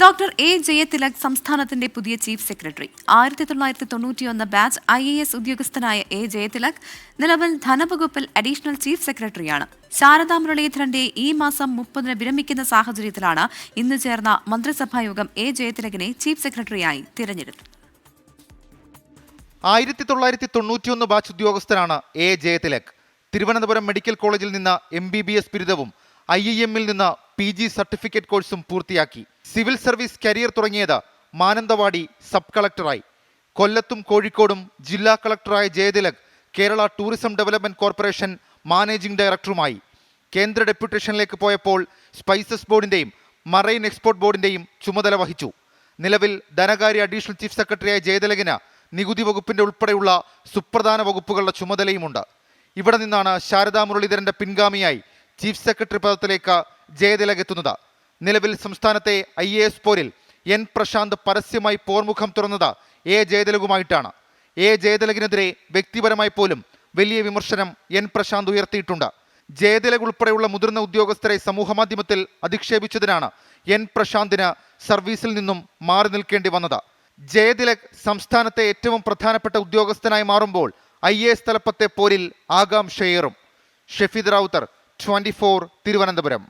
Doctor A Jayathilak സംസ്ഥാനത്തിന്റെ പുതിയ chief secretary. 1991 batch IAS ഉദ്യോഗസ്ഥനായ എ ജയതിലക് നിലവിൽ ധനവകുപ്പിൽ അഡീഷണൽ ചീഫ് സെക്രട്ടറിയാണ്. ശാരദാ മുരളീധരന്റെ ഈ മാസം 30-ന് വിരമിക്കുന്ന സാഹചര്യത്തിലാണ് ഇന്ന് ചേർന്ന മന്ത്രിസഭായോഗം എ ജയതിലകിനെ ചീഫ് സെക്രട്ടറിയായി തിരഞ്ഞെടുത്തത്. 1991 ബാച്ച് ഉദ്യോഗസ്ഥനാണ് എ ജയതിലക്. തിരുവനന്തപുരം മെഡിക്കൽ കോളേജിൽ നിന്ന് MBBS ബിരുദവും IIM-ൽ നിന്ന് PG സർട്ടിഫിക്കറ്റ് കോഴ്സും പൂർത്തിയാക്കി. സിവിൽ സർവീസ് കരിയർ തുടങ്ങിയത് മാനന്തവാടി സബ് കളക്ടറായി. കൊല്ലത്തും കോഴിക്കോടും ജില്ലാ കളക്ടറായ Jayathilak Kerala tourism development corporation managing ഡയറക്ടറുമായി. കേന്ദ്ര ഡെപ്യൂട്ടേഷനിലേക്ക് പോയപ്പോൾ സ്പൈസസ് ബോർഡിന്റെയും മറൈൻ എക്സ്പോർട്ട് ബോർഡിന്റെയും ചുമതല വഹിച്ചു. നിലവിൽ ധനകാര്യ അഡീഷണൽ ചീഫ് സെക്രട്ടറിയായ ജയതിലകിന് നികുതി വകുപ്പിന്റെ ഉൾപ്പെടെയുള്ള സുപ്രധാന വകുപ്പുകളുടെ ചുമതലയുമുണ്ട്. ഇവിടെ നിന്നാണ് ശാരദാ മുരളീധരന്റെ പിൻഗാമിയായി ചീഫ് സെക്രട്ടറി പദത്തിലേക്ക് ജയതിലക് എത്തുന്നത്. നിലവിൽ സംസ്ഥാനത്തെ IAS പോരിൽ N പ്രശാന്ത് പരസ്യമായി പോർമുഖം തുറന്നത് എ ജയതിലകുമായിട്ടാണ്. എ ജയതിലകിനെതിരെ വ്യക്തിപരമായി പോലും വലിയ വിമർശനം N പ്രശാന്ത് ഉയർത്തിയിട്ടുണ്ട്. ജയതിലക് ഉൾപ്പെടെയുള്ള മുതിർന്ന ഉദ്യോഗസ്ഥരെ സമൂഹമാധ്യമത്തിൽ അധിക്ഷേപിച്ചതിനാണ് N പ്രശാന്തിന് സർവീസിൽ നിന്നും മാറി നിൽക്കേണ്ടി വന്നത്. ജയതിലക് സംസ്ഥാനത്തെ ഏറ്റവും പ്രധാനപ്പെട്ട ഉദ്യോഗസ്ഥനായി മാറുമ്പോൾ IAS തലപ്പത്തെ പോരിൽ ആകാംക്ഷയേറും. ഷെഫീദ് റാവുത്തർ, 24 തിരുവനന്തപുരം.